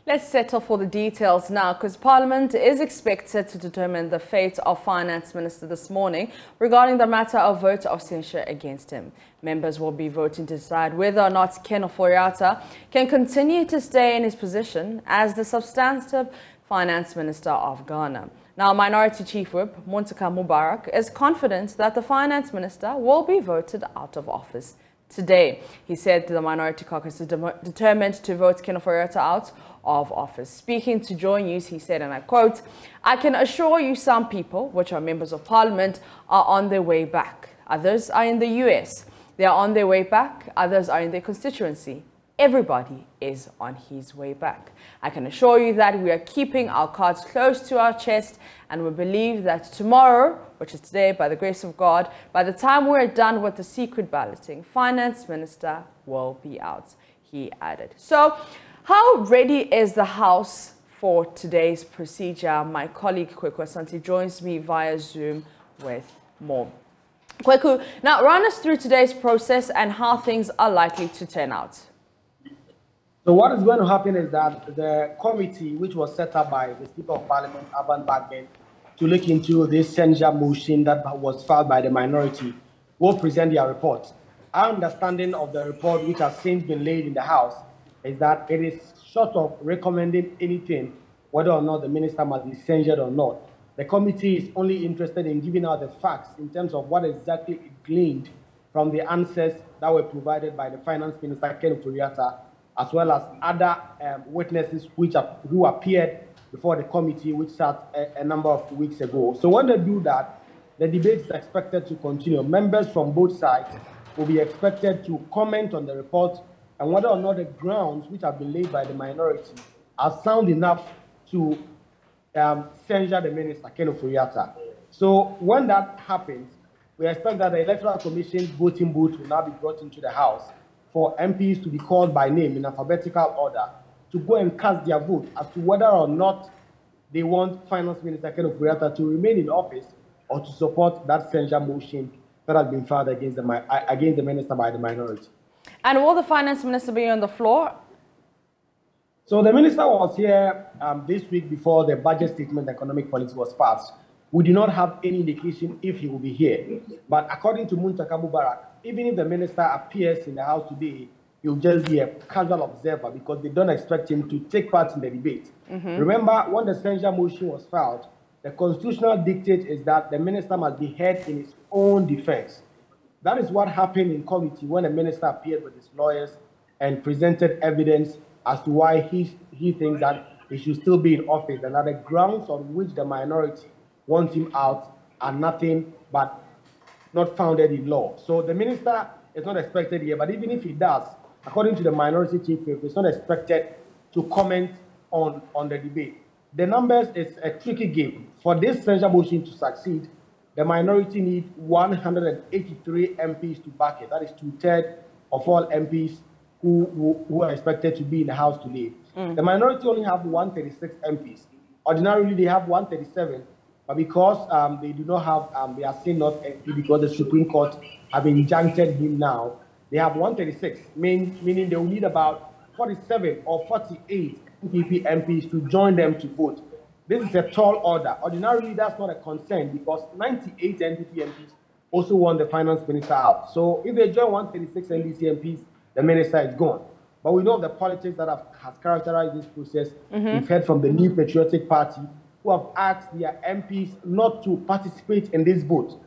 Let's settle for the details now, because Parliament is expected to determine the fate of Finance Minister this morning regarding the matter of vote of censure against him. Members will be voting to decide whether or not Ken Ofori-Atta can continue to stay in his position as the substantive Finance Minister of Ghana. Now, Minority Chief Whip Muntaka Mubarak is confident that the Finance Minister will be voted out of office today. He said the Minority Caucus is determined to vote Ken Ofori-Atta out of office. Speaking to JoyNews, he said, and I quote, "I can assure you some people, which are members of Parliament, are on their way back. Others are in the US. They are on their way back. Others are in their constituency. Everybody is on his way back. I can assure you that we are keeping our cards close to our chest, and we believe that tomorrow, which is today, by the grace of God, by the time we're done with the secret balloting, Finance Minister will be out," he added. So, how ready is the House for today's procedure? My colleague Kweku Asante joins me via Zoom with more. Kweku, now run us through today's process and how things are likely to turn out. So what is going to happen is that the committee, which was set up by the Speaker of Parliament, Alban Bagbin, to look into this censure motion that was filed by the minority, will present their report. Our understanding of the report, which has since been laid in the House, is that it is short of recommending anything, whether or not the minister must be censured or not. The committee is only interested in giving out the facts in terms of what exactly it gleaned from the answers that were provided by the Finance Minister, Ken Ofori-Atta, as well as other witnesses who appeared before the committee, which sat a number of weeks ago. So when they do that, the debate is expected to continue. Members from both sides will be expected to comment on the report and whether or not the grounds which have been laid by the minority are sound enough to censure the minister, Ken Ofori-Atta. So when that happens, we expect that the Electoral Commission voting booth will now be brought into the House for MPs to be called by name in alphabetical order to go and cast their vote as to whether or not they want Finance Minister Ken Ofori-Atta to remain in office or to support that censure motion that has been filed against the minister by the minority. And will the Finance Minister be on the floor? So the minister was here this week before the budget statement economic policy was passed. We do not have any indication if he will be here. But according to Muntaka Mubarak, even if the minister appears in the House today, he'll just be a casual observer because they don't expect him to take part in the debate. Remember, when the censure motion was filed, the constitutional dictate is that the minister must be heard in his own defense. That is what happened in committee when the minister appeared with his lawyers and presented evidence as to why he thinks that he should still be in office and that the grounds on which the minority wants him out are nothing but not founded in law. So the minister is not expected here, but even if he does, according to the minority chief whip, it's not expected to comment on the debate. The numbers is a tricky game. For this censure motion to succeed, the minority need 183 MPs to back it. That is 2/3 of all MPs who are expected to be in the House today. The minority only have 136 MPs. Ordinarily, they have 137, but because they do not have, they are still not MP because the Supreme Court have injuncted him now, they have 136, meaning they will need about 47 or 48 NPP MPs to join them to vote. This is a tall order. Ordinarily, that's not a concern because 98 NPP MPs also want the finance minister out. So if they join 136 NDC MPs, the minister is gone. But we know the politics that has characterized this process. We've heard from the New Patriotic Party who have asked their MPs not to participate in this vote.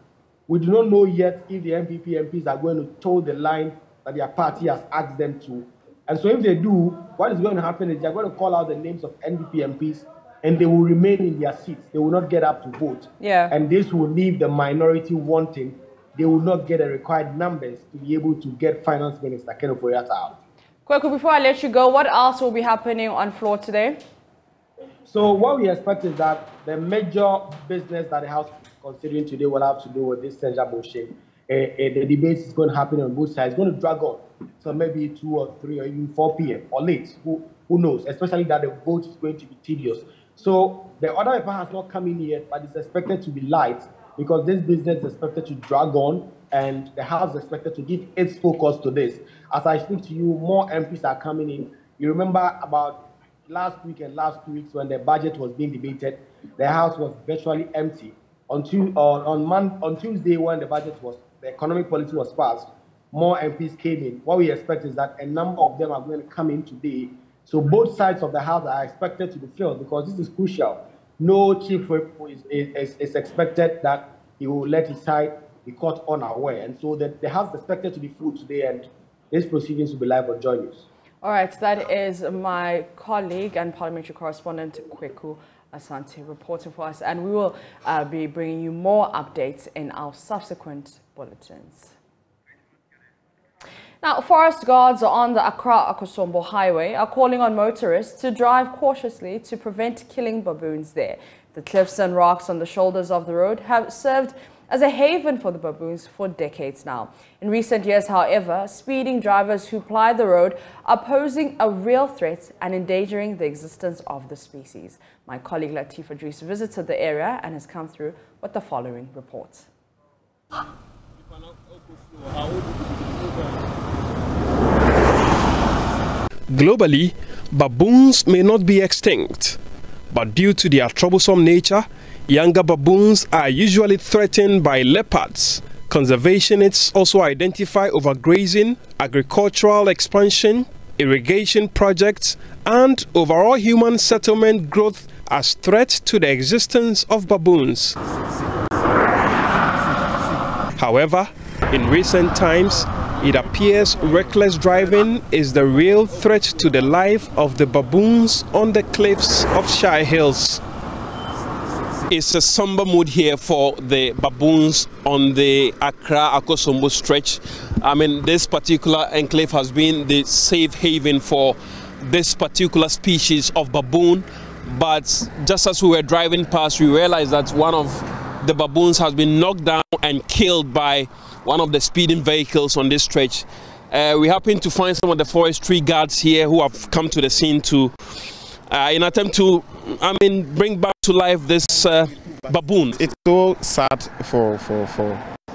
We do not know yet if the NPP MPs are going to toe the line that their party has asked them to. And so if they do, what is going to happen is they're going to call out the names of NPP MPs and they will remain in their seats. They will not get up to vote. And this will leave the minority wanting. They will not get the required numbers to be able to get Finance Minister Ken Ofori-Atta out. Kweku, before I let you go, what else will be happening on floor today? So what we expect is that the major business that the House is considering today will have to do with this censure motion. The debate is going to happen on both sides. It's going to drag on. So maybe 2 or 3 or even 4 p.m. or late. Who knows? Especially that the vote is going to be tedious. So the other paper has not come in yet, but it's expected to be light because this business is expected to drag on and the House is expected to give its focus to this. As I speak to you, more MPs are coming in. You remember about last week and last 2 weeks when the budget was being debated, the House was virtually empty. On Tuesday, when the economic policy was passed, more MPs came in. What we expect is that a number of them are going to come in today. So both sides of the House are expected to be filled because this is crucial. No chief whip is expected that he will let his side be caught unaware. And so the House is expected to be full today, and these proceedings will be live on JoyNews. All right, that is my colleague and parliamentary correspondent, Kweku Asante, reporting for us. And we will be bringing you more updates in our subsequent bulletins. Now, forest guards on the Accra-Akosombo highway are calling on motorists to drive cautiously to prevent killing baboons there. The cliffs and rocks on the shoulders of the road have served as a haven for the baboons for decades now. In recent years, however, speeding drivers who ply the road are posing a real threat and endangering the existence of the species. My colleague Latif Idris visited the area and has come through with the following report. Globally, baboons may not be extinct, but due to their troublesome nature, younger baboons are usually threatened by leopards. Conservationists also identify overgrazing, agricultural expansion, irrigation projects, and overall human settlement growth as threats to the existence of baboons. However, in recent times, it appears reckless driving is the real threat to the life of the baboons on the cliffs of Shire Hills. It's a somber mood here for the baboons on the Accra-Akosombo stretch. I mean, this particular enclave has been the safe haven for this particular species of baboon. But just as we were driving past, we realized that one of the baboons has been knocked down and killed by one of the speeding vehicles on this stretch. We happen to find some of the forestry guards here who have come to the scene to, in attempt to, bring back to life this baboon. It's so sad for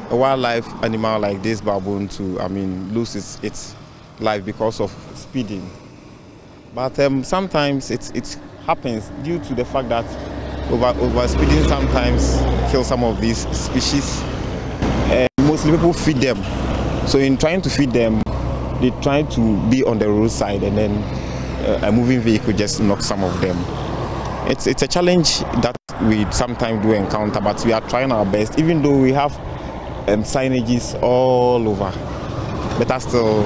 a wildlife animal like this baboon to, lose its life because of speeding. But sometimes it happens due to the fact that over speeding sometimes kills some of these species. Mostly people feed them. So in trying to feed them, they try to be on the roadside, and then a moving vehicle just knocks some of them. It's a challenge that we sometimes do encounter, but we are trying our best, even though we have signages all over. But still,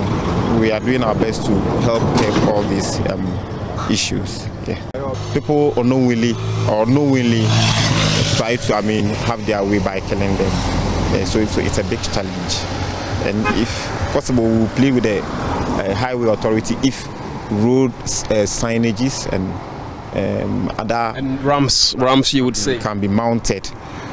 we are doing our best to help curb all these issues. Yeah. People unknowingly or knowingly try to have their way by killing them. So it's a big challenge, and if possible, we'll play with the highway authority if road signages and other ramps you would say can be mounted,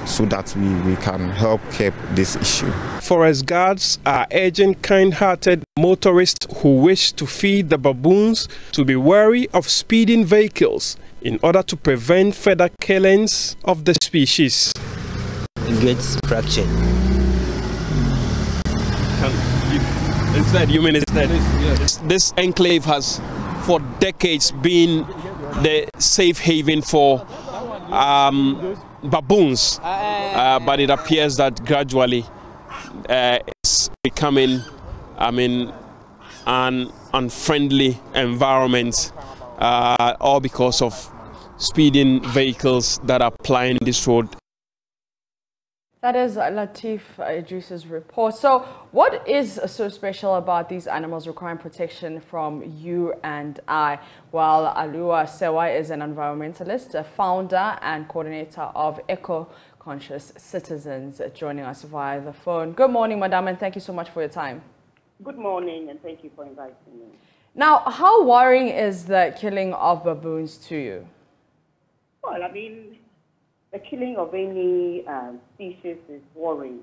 so that we can help curb this issue. Forest guards are urging kind-hearted motorists who wish to feed the baboons to be wary of speeding vehicles in order to prevent further killings of the species. Gets fractured. This enclave has for decades been the safe haven for baboons, but it appears that gradually it's becoming an unfriendly environment, all because of speeding vehicles that are plying this road. That is Latif Idris's report. So what is so special about these animals requiring protection from you and I? Well, Alua Sewa is an environmentalist, a founder and coordinator of Eco-Conscious Citizens, joining us via the phone. Good morning, madam, and thank you so much for your time. Good morning, and thank you for inviting me. Now, how worrying is the killing of baboons to you? Well, the killing of any species is worrying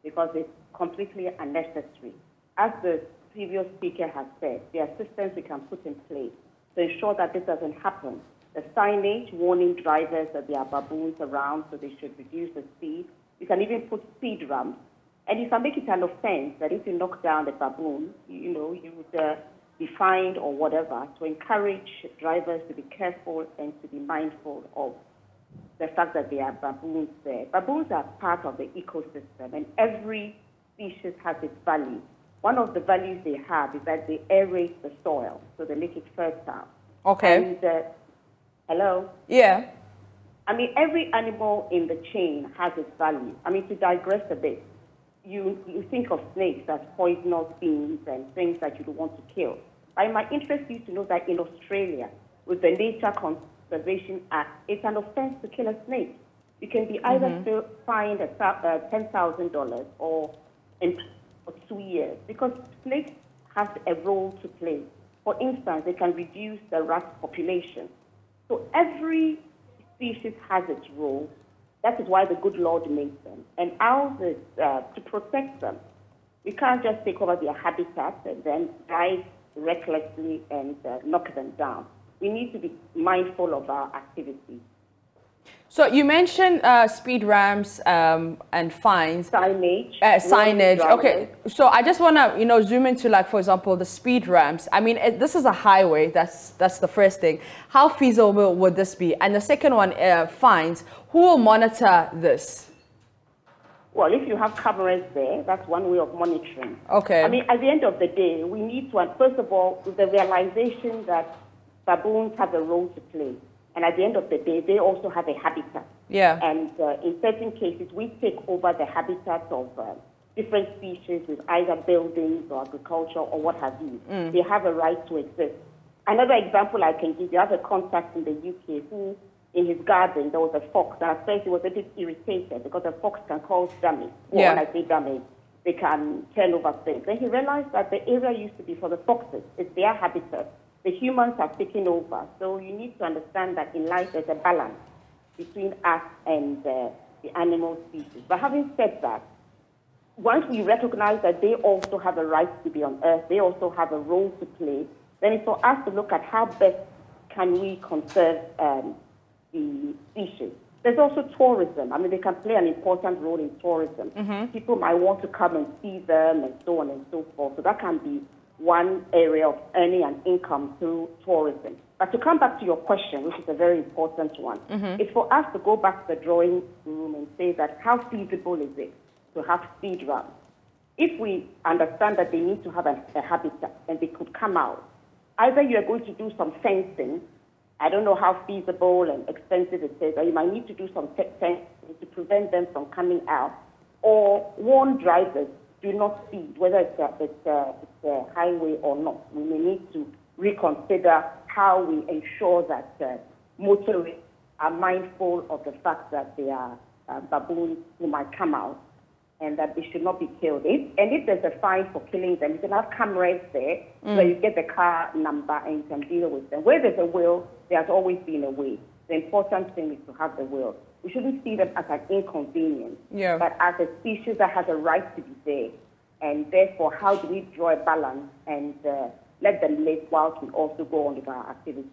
because it's completely unnecessary. As the previous speaker has said, there are systems we can put in place to ensure that this doesn't happen. The signage warning drivers that there are baboons around, so they should reduce the speed. You can even put speed ramps. And you can make it an offense that if you knock down the baboon, you would be fined or whatever, to encourage drivers to be careful and to be mindful of the fact that there are baboons there. Baboons are part of the ecosystem, and every species has its value. One of the values they have is that they aerate the soil, so they make it fertile. Okay. And, hello? Yeah. I mean, every animal in the chain has its value. I mean, to digress a bit, you think of snakes as poisonous beings and things that you don't want to kill. But it might interest you to know that in Australia, with the Nature Conservation Act, it's an offense to kill a snake. You can be either fined $10,000 or in 2 years, because snakes have a role to play. For instance, they can reduce the rat population. So every species has its role. That is why the good Lord made them. And ours is to protect them. We can't just take over their habitat and then drive recklessly and knock them down. We need to be mindful of our activities. So you mentioned speed ramps and fines. Signage. Signage. Okay. So I just want to, zoom into, like, for example, the speed ramps. I mean, this is a highway. That's the first thing. How feasible would this be? And the second one, fines. Who will monitor this? Well, if you have cameras there, that's one way of monitoring. Okay. I mean, at the end of the day, we need to, first of all, the realization that baboons have a role to play. And at the end of the day, they also have a habitat. Yeah. And in certain cases, we take over the habitat of different species with either buildings or agriculture or what have you. They have a right to exist. Another example I can give you, I have a contact in the UK who, in his garden, there was a fox. And at first, he was a bit irritated because a fox can cause damage. Well, yeah. when I say damage, they can turn over things. Then he realized that the area used to be for the foxes. It's their habitat. The humans have taken over. So you need to understand that in life there's a balance between us and the animal species. But having said that, once we recognize that they also have a right to be on Earth, they also have a role to play, then it's for us to look at how best can we conserve the species. There's also tourism. I mean, they can play an important role in tourism. People might want to come and see them and so on and so forth. So that can be one area of earning an income through tourism. But to come back to your question, which is a very important one, it's for us to go back to the drawing room and say that how feasible is it to have speed ramps? If we understand that they need to have a habitat and they could come out, either you are going to do some fencing, I don't know how feasible and expensive it is, or you might need to do some fencing to prevent them from coming out, or warn drivers, do not speed, whether it's a highway or not. We may need to reconsider how we ensure that motorists are mindful of the fact that there are baboons who might come out and that they should not be killed. If there's a fine for killing them, you can have cameras there so you get the car number and you can deal with them. Where there's a will, there's always been a way. The important thing is to have the will. We shouldn't see them as an inconvenience, but as a species that has a right to be there. And therefore, how do we draw a balance and let them live whilst we also go on with our activities?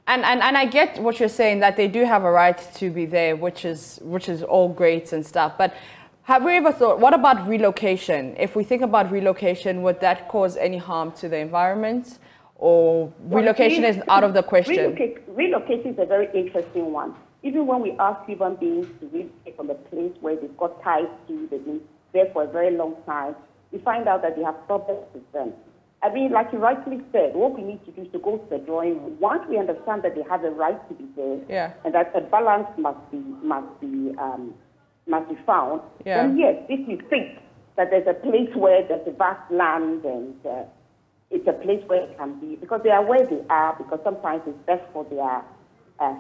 And I get what you're saying, that they do have a right to be there, which is all great and stuff. But have we ever thought, what about relocation? If we think about relocation, would that cause any harm to the environment? Or relocation is out of the question? Relocation is a very interesting one. Even when we ask human beings to relocate from the place where they've got ties to, they've been there for a very long time, we find out that they have problems with them. I mean, like you rightly said, what we need to do is to go to the drawing room. Once we understand that they have a right to be there, and that a balance must be found, then yes, if you think that there's a place where there's a vast land and it's a place where it can be, because they are where they are, because sometimes it's best for their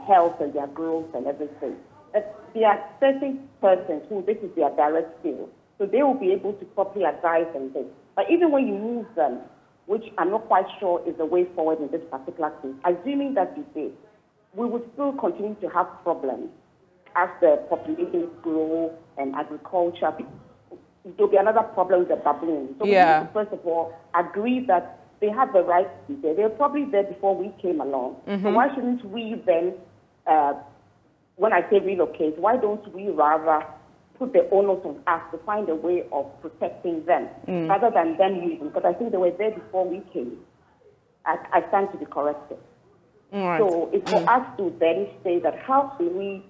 health and their growth and everything. But there are certain persons who this is their direct field, so they will be able to properly advise on this. But even when you move them, which I'm not quite sure is the way forward in this particular case, assuming that we did, we would still continue to have problems as the populations grow and agriculture. There'll be another problem with the baboons. So we need to, first of all, agree that they have the right to be there. They were probably there before we came along. So why shouldn't we then, when I say relocate, why don't we rather put the onus on us to find a way of protecting them rather than them leaving? Because I think they were there before we came. I stand to be corrected. Right. So it's for us to then say that how can we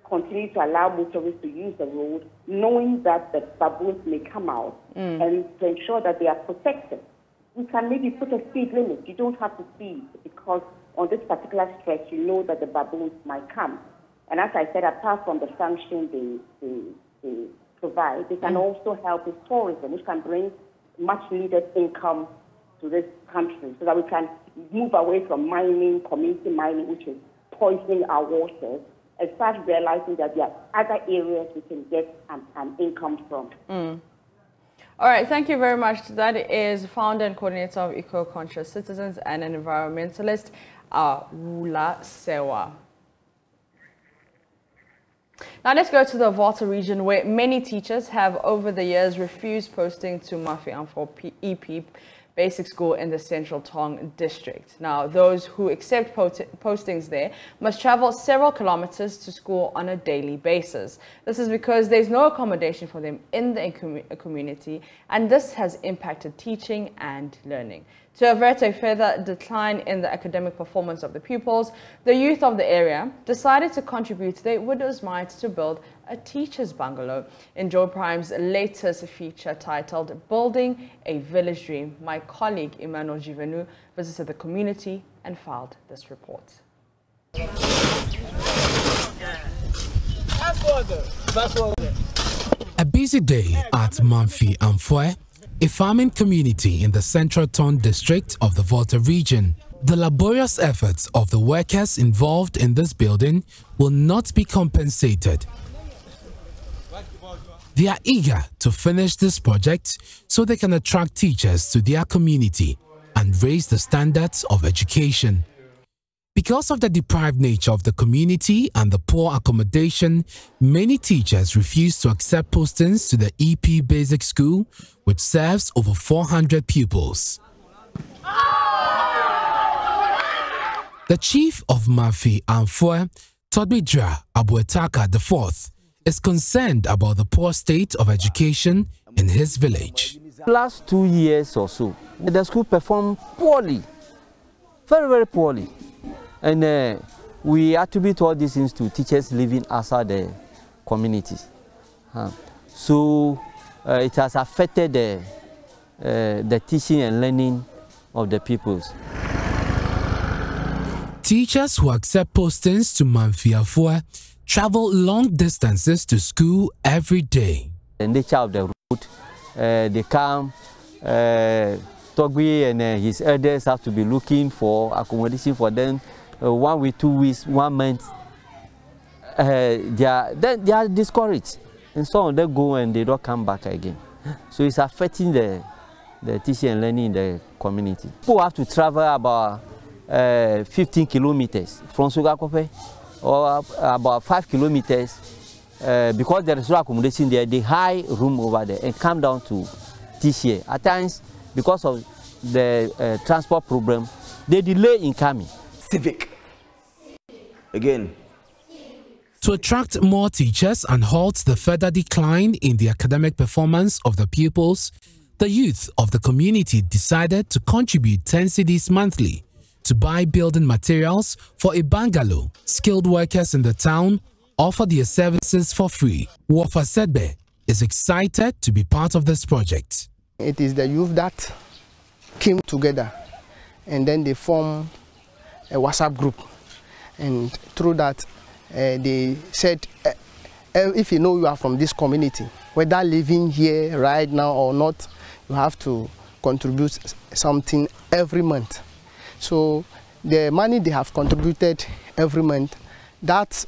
continue to allow motorists to use the road, knowing that the baboons may come out, and to ensure that they are protected. We can maybe put a speed limit. You don't have to speed because on this particular stretch, you know that the baboons might come. And as I said, apart from the function they provide, they can also help with tourism, which can bring much needed income to this country so that we can move away from mining, community mining, which is poisoning our waters, and start realizing that there are other areas we can get an income from. All right, thank you very much. That is founder and coordinator of Eco-Conscious Citizens and an environmentalist, Rula Sewa. Now let's go to the Volta region, where many teachers have over the years refused posting to Mafi Amfor EP Basic School in the Central Tong district. Now, those who accept postings there must travel several kilometers to school on a daily basis. This is because there's no accommodation for them in the community, and this has impacted teaching and learning. To avert a further decline in the academic performance of the pupils, the youth of the area decided to contribute their widow's mite to build a teacher's bungalow. In Joy Prime's latest feature titled Building a Village Dream, my colleague Emmanuel Givenu visited the community and filed this report. A busy day at Mafi Amfor, a farming community in the Central Tong district of the Volta region. The laborious efforts of the workers involved in this building will not be compensated. They are eager to finish this project so they can attract teachers to their community and raise the standards of education. Because of the deprived nature of the community and the poor accommodation, many teachers refuse to accept postings to the EP Basic School, which serves over 400 pupils. The chief of Mafi Amfor, Todbidra Abuetaka IV, is concerned about the poor state of education in his village. Last 2 years or so, the school performed poorly, very, very poorly. And we attribute all these things to teachers living outside the communities. So it has affected the teaching and learning of the pupils. Teachers who accept postings to Mafi Amfor travel long distances to school every day. The nature of the road, they come, Togwi and his elders have to be looking for accommodation for them. 1 week, 2 weeks, 1 month, they are discouraged, and some of them go and they don't come back again. So it's affecting the teaching and learning in the community. People have to travel about 15 kilometers from Sugakope, or about 5 kilometers, because there is no accommodation there. They hire room over there and come down to teach here. At times, because of the transport problem, they delay in coming. Civic. Again. To attract more teachers and halt the further decline in the academic performance of the pupils, the youth of the community decided to contribute 10 cedis monthly to buy building materials for a bungalow. Skilled workers in the town offer their services for free. Wafa Sedbe is excited to be part of this project. It is the youth that came together and then they form a WhatsApp group, and through that they said if you know you are from this community, whether living here right now or not, you have to contribute something every month. So the money they have contributed every month, that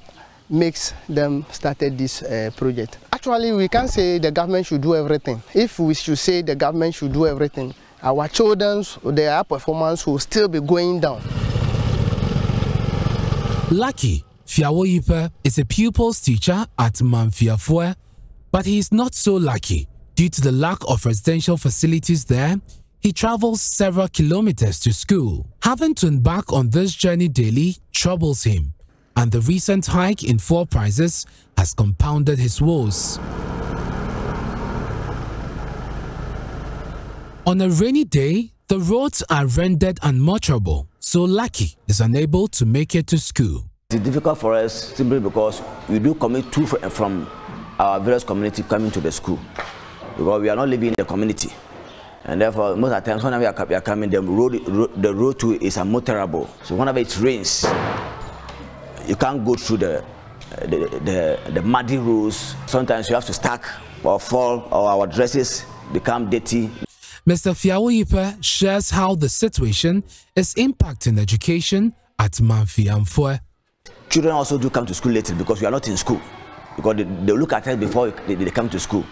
makes them started this project. Actually, we can't say the government should do everything. If we should say the government should do everything, our children's, their performance will still be going down. Lucky Fiawoyipe is a pupils teacher at Mafi Amfor, but he is not so lucky. Due to the lack of residential facilities there, he travels several kilometers to school. Having to embark on this journey daily troubles him, and the recent hike in fuel prices has compounded his woes. On a rainy day, The roads are rendered unmotorable, so Lucky is unable to make it to school. It's difficult for us simply because we do commit too from our various communities coming to the school, because we are not living in the community, and therefore most of the times whenever we are coming, the road too is unmotorable. So whenever it rains, you can't go through the muddy roads. Sometimes you have to stack or fall, or our dresses become dirty. Mr. Fiawoyipe shares how the situation is impacting education at Mamfi-Amfoe. Children also do come to school later because we are not in school, because they look at us before they come to school.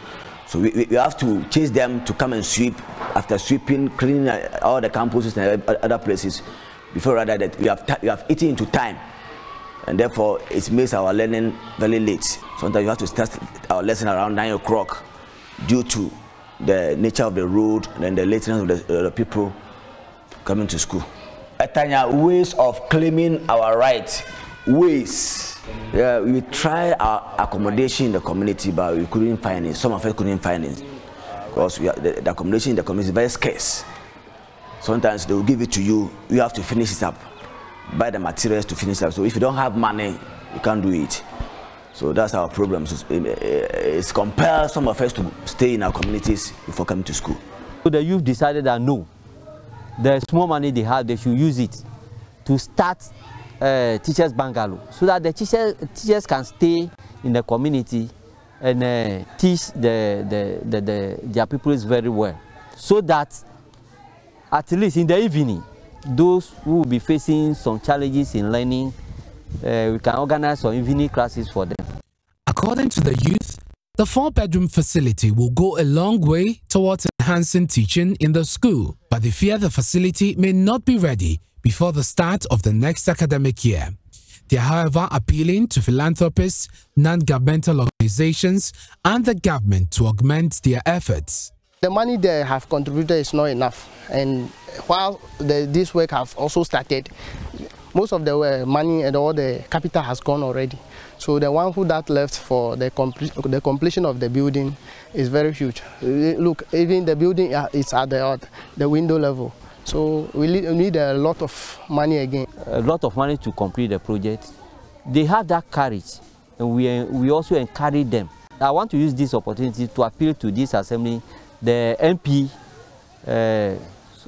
So we have to chase them to come and sweep. After sweeping, cleaning all the campuses and other places, before rather that we have eaten into time, and therefore it makes our learning very late. Sometimes you have to start our lesson around 9 o'clock due to the nature of the road and then the lateness of the people coming to school. Atanya, ways of claiming our rights. Ways. Yeah, we tried our accommodation in the community, but we couldn't find it. Some of us couldn't find it because the accommodation in the community is very scarce. Sometimes they will give it to you. You have to finish it up, buy the materials to finish it up. So if you don't have money, you can't do it. So that's our problem. So it's compelled some of us to stay in our communities before coming to school. So the youth decided that no, the small money they have, they should use it to start teachers' bungalow, so that the teachers can stay in the community and teach their pupils very well, so that at least in the evening, those who will be facing some challenges in learning, we can organize some evening classes for them. According to the youth, the 4-bedroom facility will go a long way towards enhancing teaching in the school, but they fear the facility may not be ready before the start of the next academic year. They are, however, appealing to philanthropists, non-governmental organizations, and the government to augment their efforts. The money they have contributed is not enough, and while this work have also started, most of the money and all the capital has gone already. So the one who that left for the completion of the building is very huge. Look, even the building is at the window level. So we need a lot of money again. A lot of money to complete the project. They have that courage, and we also encourage them. I want to use this opportunity to appeal to this assembly, the MP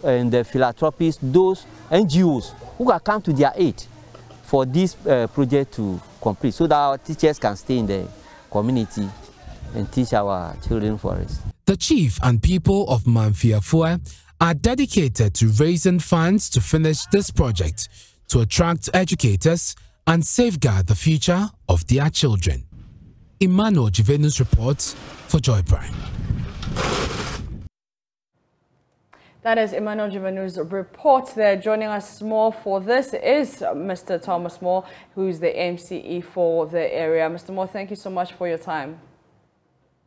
and the philanthropists, those NGOs who can come to their aid for this project to complete, so that our teachers can stay in the community and teach our children for us. The chief and people of Mamfi-Amfoe are dedicated to raising funds to finish this project, to attract educators and safeguard the future of their children. Emmanuel JoyNews reports for Joy Prime. That is Emmanuel JoyNews report there. Joining us more for this is Mr. Thomas Moore, who is the MCE for the area. Mr. Moore, thank you so much for your time.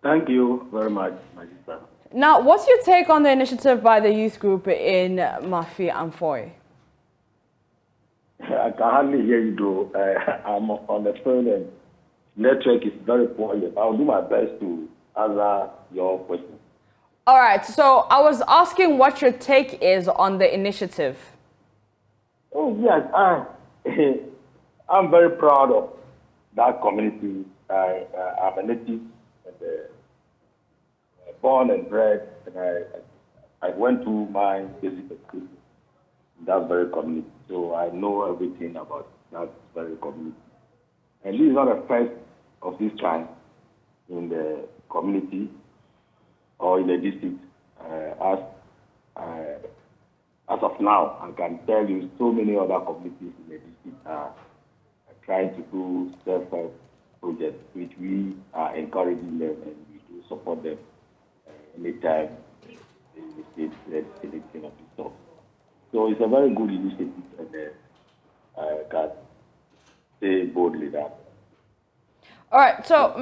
Thank you very much, my sister. Now, what's your take on the initiative by the youth group in Mamfi-Amfoe? I can hardly hear you, though. I'm on the phone and network is very poor. I'll do my best to answer your question. All right, so I was asking what your take is on the initiative. Oh, yes, I'm very proud of that community. I'm a native, and, born and bred, and I went to my basic education in that very community, so I know everything about that very community. And this is not the first of this kind in the community or in the district. As of now, I can tell you so many other communities in the district are trying to do self-help projects, which we are encouraging them and we do support them anytime they say anything of this sort. So it's a very good initiative, and I can say boldly that. All right, so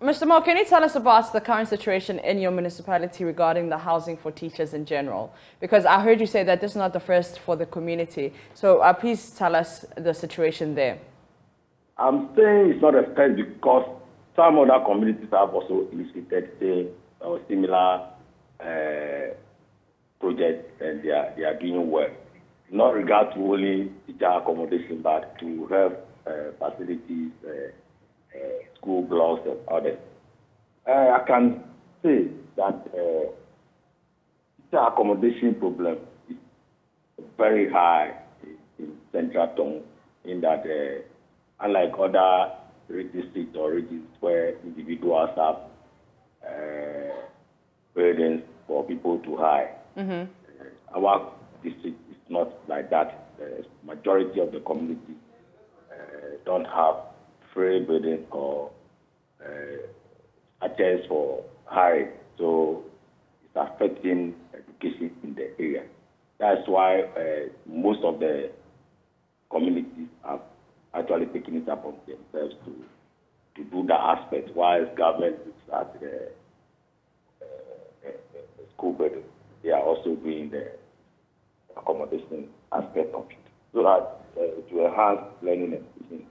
Mr. Moore, can you tell us about the current situation in your municipality regarding the housing for teachers in general? Because I heard you say that this is not the first for the community. So please tell us the situation there. I'm saying it's not a first because some other communities have also initiated similar project, and they are doing well. Not regard to only teacher accommodation, but to have facilities, school blocks, and others. I can say that teacher accommodation problem is very high in Central Tongue, in that unlike other districts or regions where individuals have burdens for people to hire. Our district is not like that. The majority of the community don't have free burden or a chance for hiring. So it's affecting education in the area. That's why most of the communities have actually taken it upon themselves to do that aspect, while government looks at the school burden. They are also doing the accommodation aspect of it, so that to enhance learning and teaching.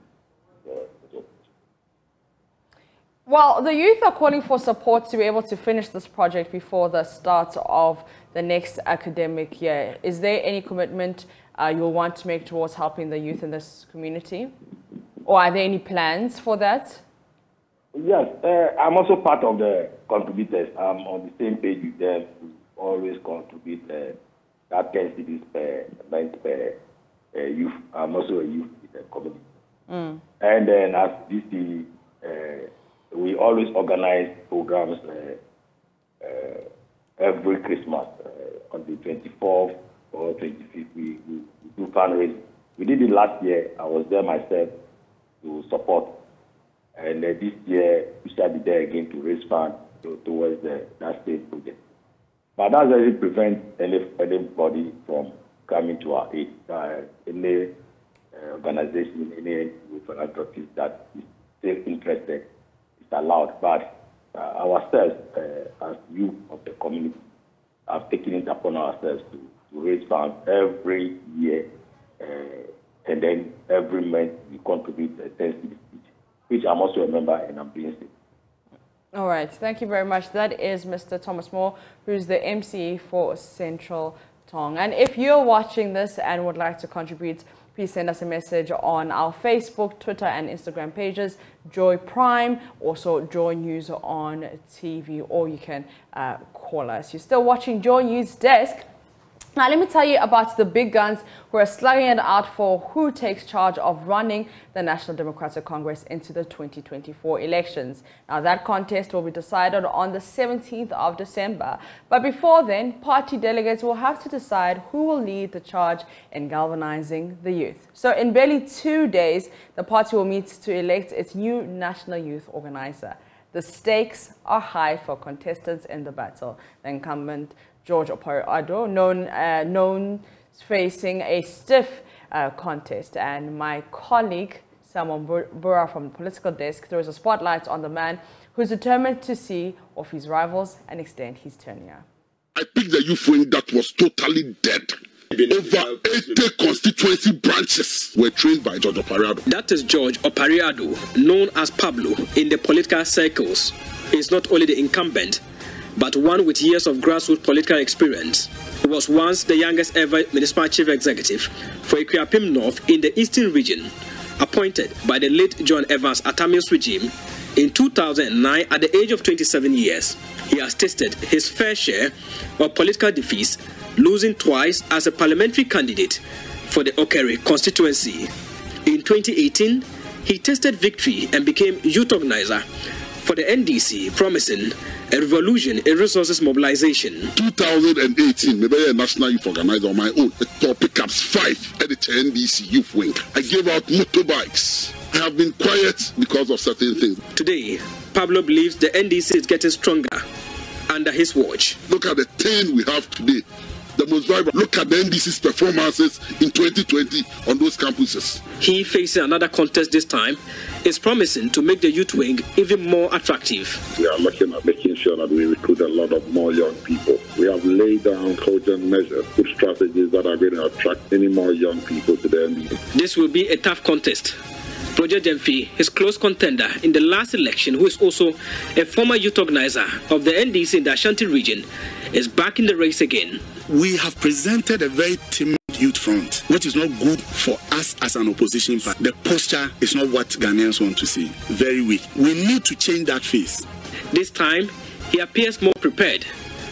Well, the youth are calling for support to be able to finish this project before the start of the next academic year. Is there any commitment you'll want to make towards helping the youth in this community? Or are there any plans for that? Yes, I'm also part of the contributors. I'm on the same page with them to always contribute that 10 cities per month per youth. I'm also a youth in the community. And then as DC, we always organize programs every Christmas. On the 24th or 25th, we do fundraising. We did it last year. I was there myself to support. And this year, we shall be there again to raise funds towards that state project. But that doesn't prevent anybody from coming to our aid. Any organization, any philanthropist that is still interested is allowed. But ourselves, as youth of the community, have taken it upon ourselves to raise funds every year. And then every month we contribute 10 cities each, which I'm also a member and I'm doing it. All right, thank you very much. That is Mr. Thomas Moore, who's the MC for Central Tongue. And if you're watching this and would like to contribute, please send us a message on our Facebook, Twitter and Instagram pages, Joy Prime, also JoyNews on TV, or you can call us. You're still watching Joy News Desk. Now, let me tell you about the big guns who are slugging it out for who takes charge of running the National Democratic Congress into the 2024 elections. Now, that contest will be decided on the 17th of December. But before then, party delegates will have to decide who will lead the charge in galvanizing the youth. So in barely 2 days, the party will meet to elect its new national youth organizer. The stakes are high for contestants in the battle. The incumbent George Opari-Addo, known facing a stiff contest, and my colleague Simon Bura from the political desk throws a spotlight on the man who's determined to see off his rivals and extend his tenure. I picked the youth wing that was totally dead. Over 80 constituency branches were trained by George Opari-Addo. That is George Opari-Addo, known as Pablo in the political circles. He's not only the incumbent, but one with years of grassroots political experience. He was once the youngest ever municipal chief executive for Ikuapim North in the Eastern region, appointed by the late John Evans Atami's regime in 2009 at the age of 27 years. He has tasted his fair share of political defeats, losing twice as a parliamentary candidate for the Okere constituency. In 2018, he tasted victory and became youth organizer for the NDC, promising a revolution in resources mobilization. 2018, maybe a national youth organizer on my own. The top pickups 5 at the NDC youth wing. I gave out motorbikes. I have been quiet because of certain things. Today, Pablo believes the NDC is getting stronger under his watch. Look at the 10 we have today. The most vibrant. Look at the NDC's performances in 2020 on those campuses. He facing another contest this time is promising to make the youth wing even more attractive. We are looking at making sure that we recruit a lot of more young people. We have laid down cogent measures, good strategies that are going to attract any more young people to the NDC. This will be a tough contest. Roger Demphy, his close contender in the last election, who is also a former youth organizer of the NDC in the Ashanti region, is back in the race again. We have presented a very timid youth front, which is not good for us as an opposition party. The posture is not what Ghanaians want to see. Very weak. We need to change that face. This time, he appears more prepared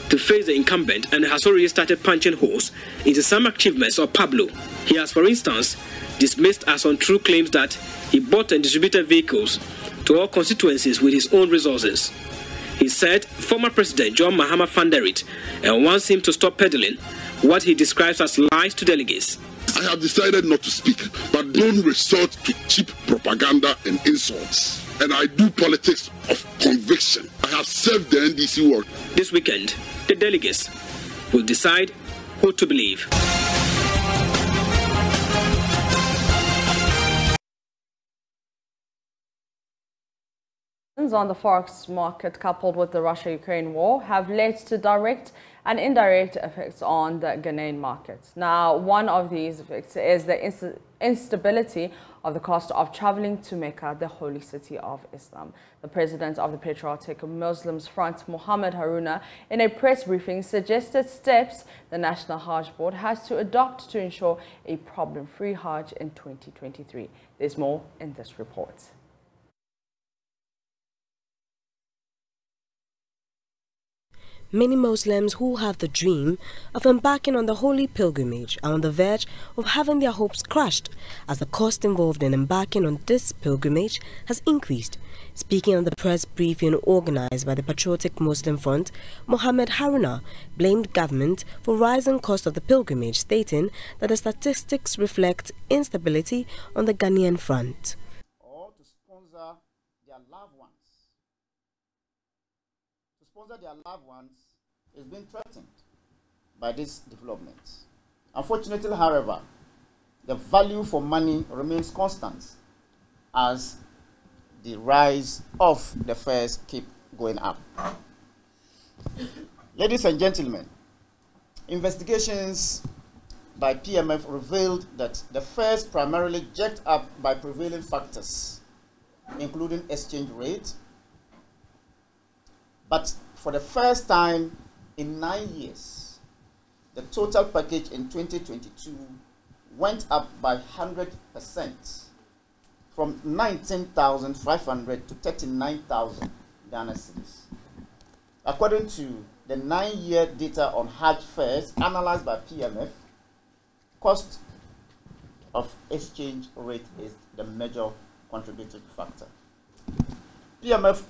to face the incumbent and has already started punching holes into some achievements of Pablo. He has, for instance, dismissed as untrue claims that he bought and distributed vehicles to all constituencies with his own resources. He said former President John Mahama funded it and wants him to stop peddling what he describes as lies to delegates. I have decided not to speak, but don't resort to cheap propaganda and insults. And I do politics of conviction. I have served the NDC work. This weekend, the delegates will decide who to believe. On the forex market, coupled with the Russia-Ukraine war, have led to direct and indirect effects on the Ghanaian market. Now, one of these effects is the instability of the cost of traveling to Mecca, the holy city of Islam. The president of the Patriotic Muslims Front, Mohammed Haruna, in a press briefing suggested steps the National Hajj Board has to adopt to ensure a problem-free Hajj in 2023. There's more in this report. Many Muslims who have the dream of embarking on the holy pilgrimage are on the verge of having their hopes crushed as the cost involved in embarking on this pilgrimage has increased. Speaking on the press briefing organized by the Patriotic Muslim Front, Mohammed Haruna blamed government for rising cost of the pilgrimage, stating that the statistics reflect instability on the Ghanaian front. Or to sponsor their loved ones. To sponsor their loved ones is being threatened by these developments. Unfortunately, however, the value for money remains constant as the rise of the fares keep going up. Ladies and gentlemen, investigations by PMF revealed that the fares primarily jacked up by prevailing factors, including exchange rate. But for the first time in 9 years, the total package in 2022 went up by 100%, from 19,500 to 39,000 Ghana cedis. According to the 9-year data on Hajj fares analyzed by PMF, cost of exchange rate is the major contributing factor. PMF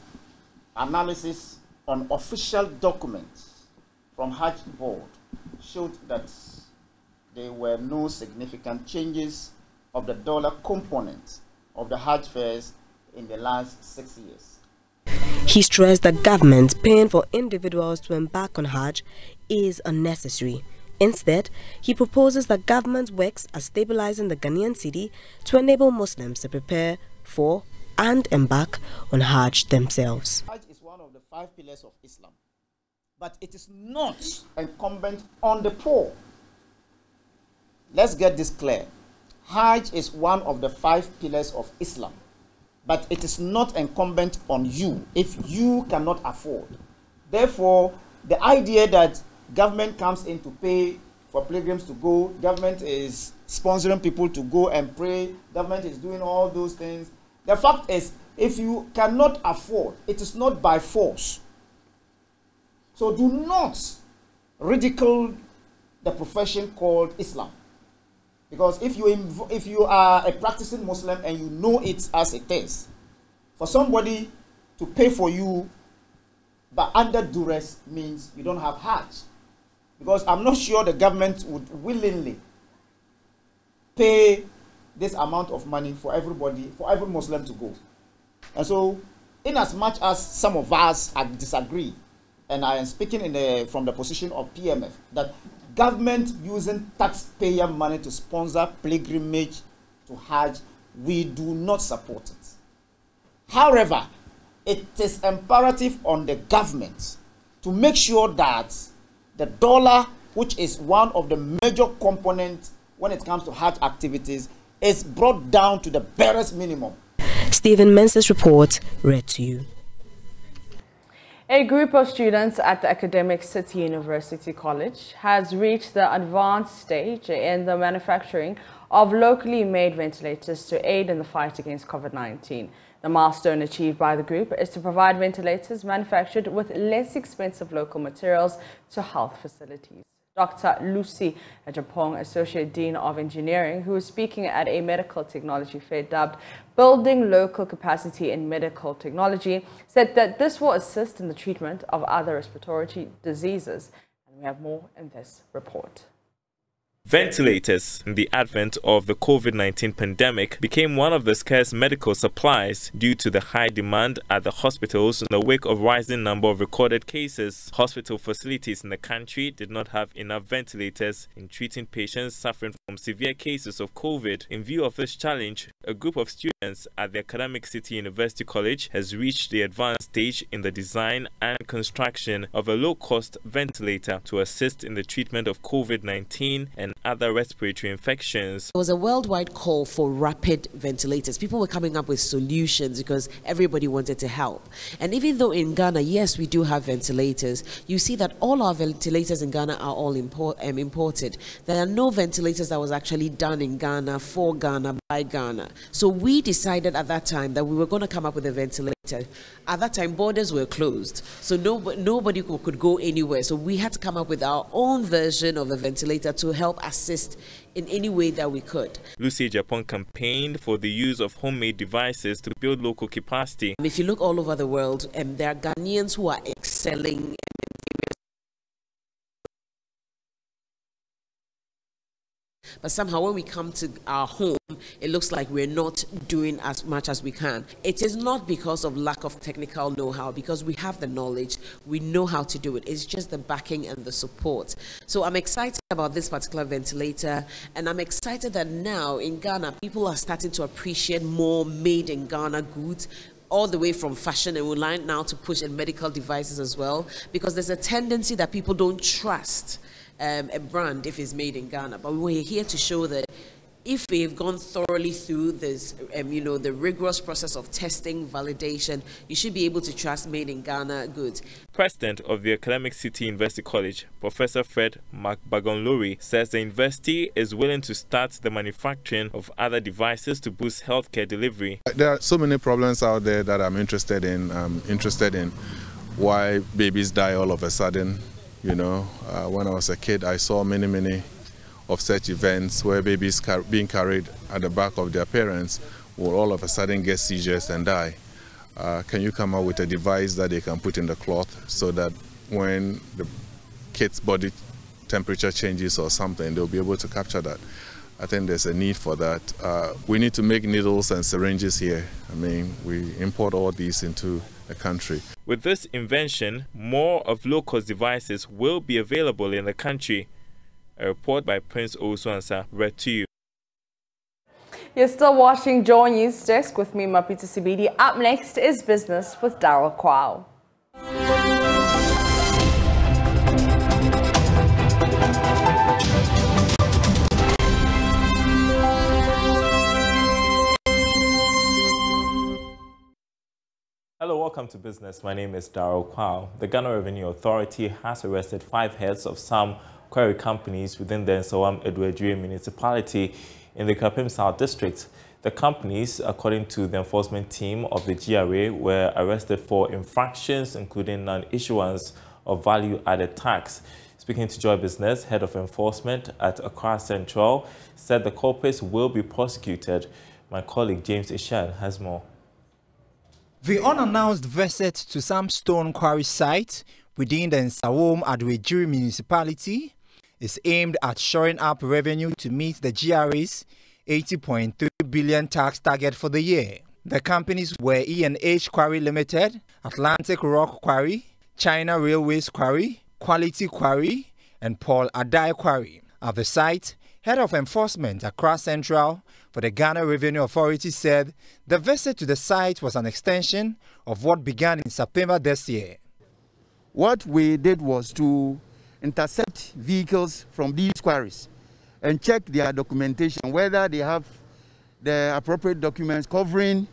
analysis on official documents from Hajj Board showed that there were no significant changes of the dollar component of the Hajj fares in the last 6 years. He stressed that government paying for individuals to embark on Hajj is unnecessary. Instead, he proposes that government works at stabilizing the Ghanaian city to enable Muslims to prepare for and embark on Hajj themselves. Hajj is one of the 5 pillars of Islam, but it is not incumbent on the poor. Let's get this clear. Hajj is one of the 5 pillars of Islam, but it is not incumbent on you if you cannot afford. Therefore, the idea that government comes in to pay for pilgrims to go, government is sponsoring people to go and pray, government is doing all those things. The fact is, if you cannot afford, it is not by force. So do not ridicule the profession called Islam. Because if you are a practicing Muslim and you know it as it is, for somebody to pay for you but under duress means you don't have Hajj. Because I'm not sure the government would willingly pay this amount of money for everybody, for every Muslim to go. And so, in as much as some of us disagree, and I am speaking from the position of PMF, that government using taxpayer money to sponsor pilgrimage to Hajj, we do not support it. However, it is imperative on the government to make sure that the dollar, which is one of the major components when it comes to Hajj activities, is brought down to the barest minimum. Stephen Mensah's report read to you. A group of students at the Academic City University College has reached the advanced stage in the manufacturing of locally made ventilators to aid in the fight against COVID-19. The milestone achieved by the group is to provide ventilators manufactured with less expensive local materials to health facilities. Dr. Lucy Ejapong, Associate Dean of Engineering, who was speaking at a medical technology fair dubbed Building Local Capacity in Medical Technology, said that this will assist in the treatment of other respiratory diseases. And we have more in this report. Ventilators, in the advent of the COVID-19 pandemic, became one of the scarce medical supplies due to the high demand at the hospitals in the wake of rising number of recorded cases. Hospital facilities in the country did not have enough ventilators in treating patients suffering from severe cases of COVID. In view of this challenge, a group of students at the Academic City University College has reached the advanced stage in the design and construction of a low-cost ventilator to assist in the treatment of COVID-19 and other respiratory infections. There was a worldwide call for rapid ventilators. People were coming up with solutions because everybody wanted to help. And even though in Ghana, yes, we do have ventilators, you see that all our ventilators in Ghana are all imported. There are no ventilators that was actually done in Ghana, for Ghana, by Ghana. So we decided at that time that we were going to come up with a ventilator. At that time, borders were closed, so nobody could go anywhere. So we had to come up with our own version of a ventilator to help assist in any way that we could. Lucy Ejapong campaigned for the use of homemade devices to build local capacity. If you look all over the world, there are Ghanaians who are excelling. But somehow when we come to our home, it looks like we're not doing as much as we can. It is not because of lack of technical know-how, because we have the knowledge, we know how to do it. It's just the backing and the support. So I'm excited about this particular ventilator, and I'm excited that now in Ghana, people are starting to appreciate more made in Ghana goods, all the way from fashion, and we're learning now to push in medical devices as well, because there's a tendency that people don't trust a brand if it's made in Ghana. But we're here to show that if we've gone thoroughly through this, the rigorous process of testing, validation, you should be able to trust made in Ghana goods. President of the Academic City University College, Professor Fred Magbagonlori, says the university is willing to start the manufacturing of other devices to boost healthcare delivery. There are so many problems out there that I'm interested in. Why babies die all of a sudden. When I was a kid, I saw many of such events where babies being carried at the back of their parents will all of a sudden get seizures and die. Can you come up with a device that they can put in the cloth so that when the kid's body temperature changes or something, they'll be able to capture that? I think there's a need for that. We need to make needles and syringes here. We import all these into the country. With this invention, more of low-cost devices will be available in the country. A report by Prince Osuansa, read to you. You're still watching JoyNews Desk with me, Mapitso Sebidi. Up next is Business with Daryl Kwao. Hello, welcome to Business. My name is Daryl Kwao. The Ghana Revenue Authority has arrested 5 heads of some quarry companies within the Nsawam Edwardri municipality in the Kapim South district. The companies, according to the enforcement team of the GRA, were arrested for infractions including non-issuance of value-added tax. Speaking to Joy Business, head of enforcement at Accra Central said the culprits will be prosecuted. My colleague James Ishan has more. The unannounced visit to some stone quarry sites within the Nsawam Adwejiri municipality is aimed at shoring up revenue to meet the GRA's 80.3 billion tax target for the year. The companies were E&H Quarry Limited, Atlantic Rock Quarry, China Railways Quarry, Quality Quarry, and Paul Adai Quarry. At the site, head of enforcement Accra Central for the Ghana Revenue Authority said the visit to the site was an extension of what began in September this year. What we did was to intercept vehicles from these quarries and check their documentation, whether they have the appropriate documents covering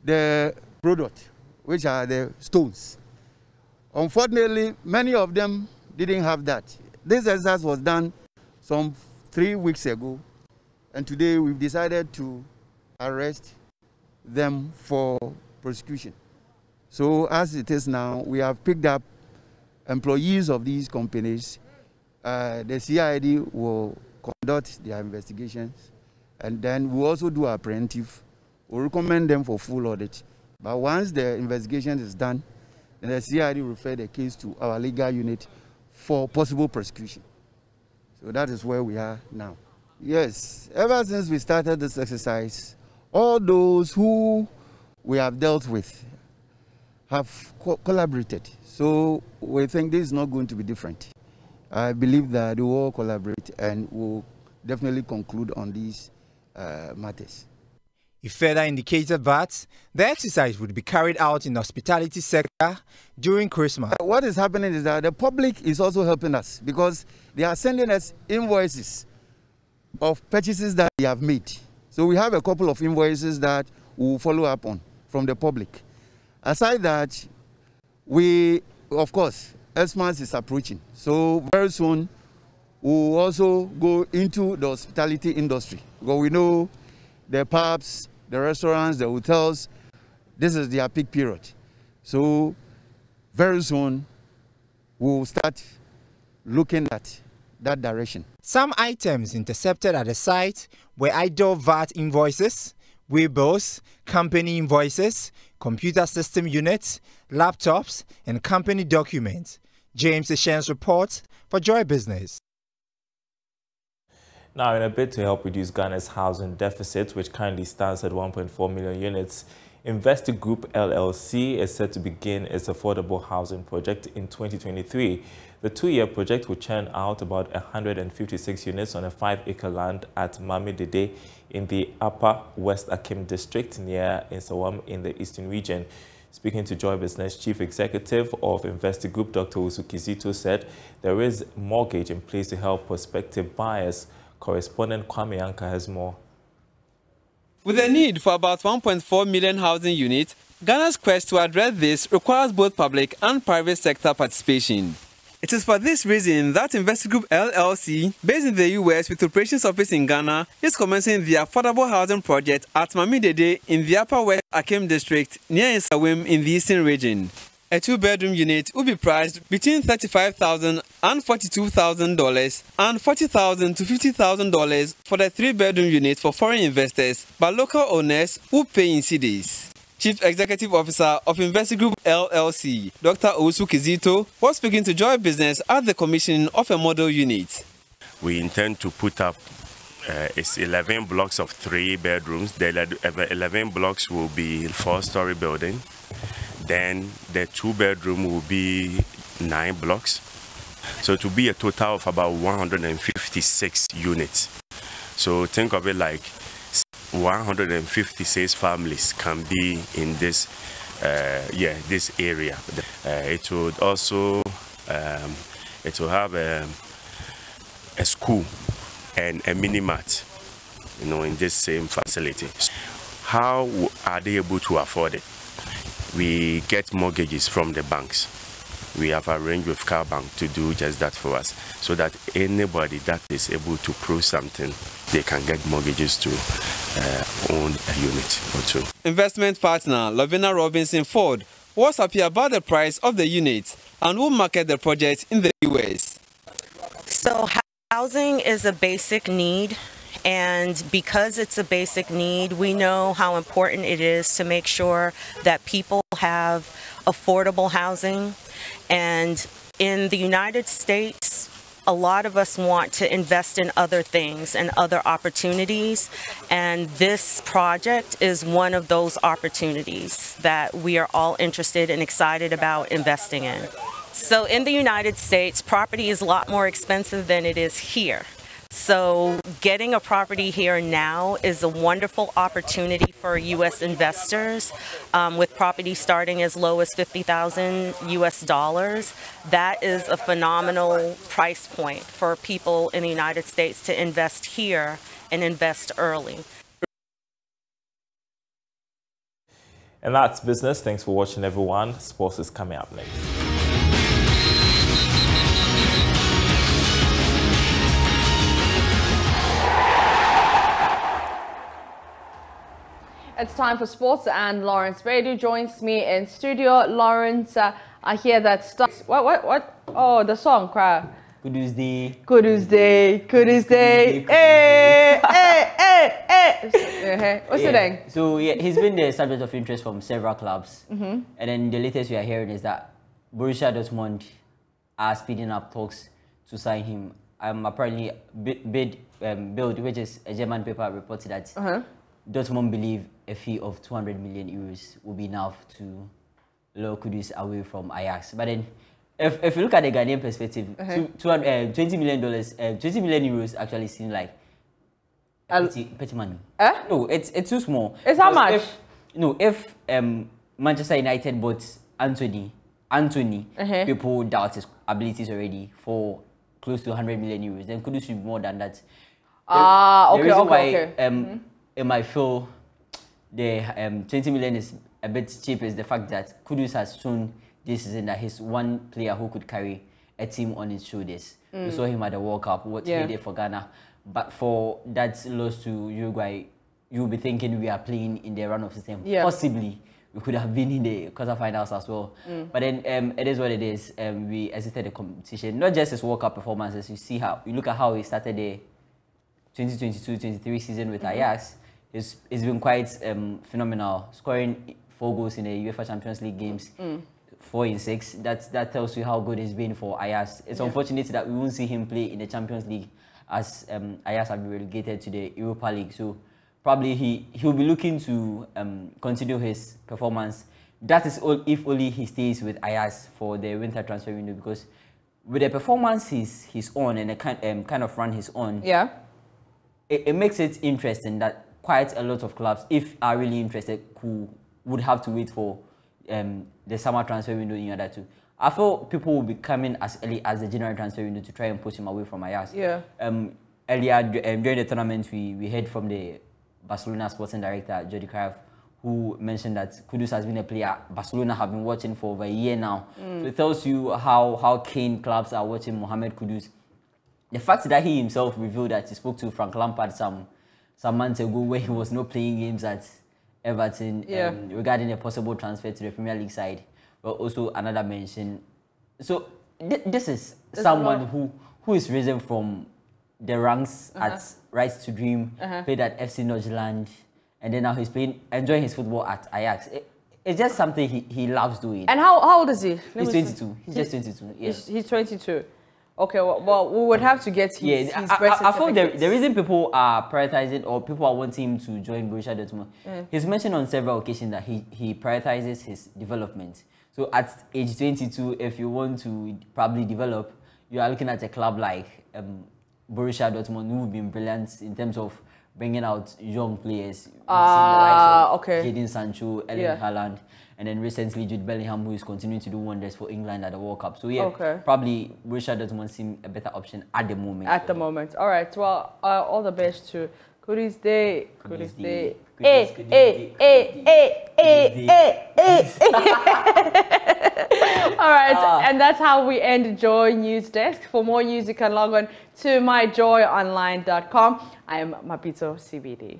the product, which are the stones. Unfortunately, many of them didn't have that. This exercise was done some 3 weeks ago, and today we've decided to arrest them for prosecution. So as it is now, we have picked up employees of these companies. The CID will conduct their investigations, and then we'll also do a preemptive. We'll recommend them for full audit. But once the investigation is done, then the CID will refer the case to our legal unit for possible prosecution. So that is where we are now. Yes, ever since we started this exercise, all those who we have dealt with have collaborated. So we think this is not going to be different. I believe that they will all collaborate and will definitely conclude on these matters. He further indicated that the exercise would be carried out in the hospitality sector during Christmas. What is happening is that the public is also helping us because they are sending us invoices of purchases that they have made. So we have a couple of invoices that we will follow up on from the public. Aside that, we, of course, Xmas is approaching. So very soon, we will also go into the hospitality industry. Because we know the pubs, the restaurants, the hotels, this is their peak period. So very soon, we will start looking at that direction. Some items intercepted at the site were idle VAT invoices, waybills, company invoices, computer system units, laptops, and company documents. James Eshen's report for Joy Business. Now, in a bid to help reduce Ghana's housing deficit, which currently stands at 1.4 million units, Investor Group LLC is set to begin its affordable housing project in 2023. The 2-year project will churn out about 156 units on a 5-acre land at Mapitso in the Upper West Akim district near Nsawam in the Eastern region. Speaking to Joy Business, Chief Executive of Investor Group, Dr. Usu Kizito, said there is mortgage in place to help prospective buyers. Correspondent Kwame Anka has more. With a need for about 1.4 million housing units, Ghana's quest to address this requires both public and private sector participation. It is for this reason that Investor Group LLC, based in the U.S. with operations office in Ghana, is commencing the affordable housing project at Mapitso in the Upper West Akim district near Nsawam in the Eastern region. A 2-bedroom unit will be priced between $35,000 and $42,000 and $40,000 to $50,000 for the 3-bedroom unit for foreign investors, but local owners will pay in cedis. Chief Executive Officer of Investor Group LLC, Dr. Usu Kizito, was speaking to Joy Business at the commissioning of a model unit. We intend to put up it's 11 blocks of 3 bedrooms. The 11 blocks will be 4-story building. Then the 2-bedroom will be 9 blocks. So it will be a total of about 156 units. So think of it like 156 families can be in this, this area. It would also, it will have a school and a mini-mart, in this same facility. How are they able to afford it? We get mortgages from the banks. We have arranged with Car Bank to do just that for us, so that anybody that is able to prove something, they can get mortgages to own a unit or two. Investment partner Lavina Robinson Ford was happy about the price of the unit and will market the project in the U.S. So housing is a basic need. And because it's a basic need, we know how important it is to make sure that people have affordable housing. And in the United States, a lot of us want to invest in other things and other opportunities. And this project is one of those opportunities that we are all interested and excited about investing in. So in the United States, property is a lot more expensive than it is here. So getting a property here now is a wonderful opportunity for U.S. investors, with property starting as low as $50,000 US. That is a phenomenal price point for people in the United States to invest here and invest early. And that's business. Thanks for watching, everyone. Sports is coming up next. It's time for sports, and Lawrence Sebidi joins me in studio. Lawrence, I hear that stuff. What? Oh, the song, cry. Kudus Day. Kudus Day. Kudus Day. Hey. What's the thing? So yeah, he's been the subject of interest from several clubs. Mm-hmm. And then the latest we are hearing is that Borussia Dortmund are speeding up talks to sign him. Apparently, Bild, which is a German paper, reported that Dortmund believe a fee of 200 million euros will be enough to lure Kudus away from Ajax. But then, if you look at the Ghanaian perspective, $20 million, 20 million euros actually seems like petty money. No, it's too small. It's how much? If Manchester United bought Anthony, people doubt his abilities already for close to 100 million euros. Then Kudus should be more than that. The reason why it might feel the 20 million is a bit cheap is the fact that Kudus has shown this season that he's one player who could carry a team on his shoulders. We saw him at the World Cup, what he did for Ghana. But for that loss to Uruguay, you'll be thinking we are playing in the run-off system. Possibly, we could have been in the quarterfinals as well. But then it is what it is. We exited the competition. Not just his World Cup performances. You look at how he started the 2022-23 season with Ajax. It's been quite phenomenal, scoring 4 goals in the UEFA Champions League games. 4 in 6. That tells you how good he's been for Ajax. It's unfortunate that we won't see him play in the Champions League as Ajax have been relegated to the Europa League. So probably he'll be looking to continue his performance. That is all if only he stays with Ajax for the winter transfer window, because with the performance he's on and the kind of run he's on, it makes it interesting that quite a lot of clubs, if are really interested, would have to wait for the summer transfer window in order to. I feel people will be coming as early as the January transfer window to try and push him away from Ajax. Earlier during the tournament, we heard from the Barcelona sporting director, Jordi Cruyff, who mentioned that Kudus has been a player Barcelona have been watching for over a year now. So it tells you how keen clubs are watching Mohamed Kudus. The fact that he himself revealed that he spoke to Frank Lampard some months ago when he was not playing games at Everton regarding a possible transfer to the Premier League side, but also another mention. So this is someone who is risen from the ranks at Right to Dream, played at FC Nordjylland, and then now he's enjoying his football at Ajax. It's just something he loves doing. And how old is he? He's 22. He's just 22. He's 22. Okay, well, we would have to get his I feel the reason people are prioritizing or people are wanting him to join Borussia Dortmund, he's mentioned on several occasions that he prioritizes his development. So at age 22, if you want to probably develop, you are looking at a club like Borussia Dortmund, who have been brilliant in terms of bringing out young players. We've seen the likes of Jadon Sancho, Erling Haaland, and then recently Jude Bellingham, who is continuing to do wonders for England at the World Cup. So probably Borussia Dortmund seem a better option at the moment. At the moment. All right. Well, all the best to Kudus Day. Kudus Day. All right, and that's how we end Joy News Desk. For more news, you can log on to myjoyonline.com. I am Mapitso, Sebidi.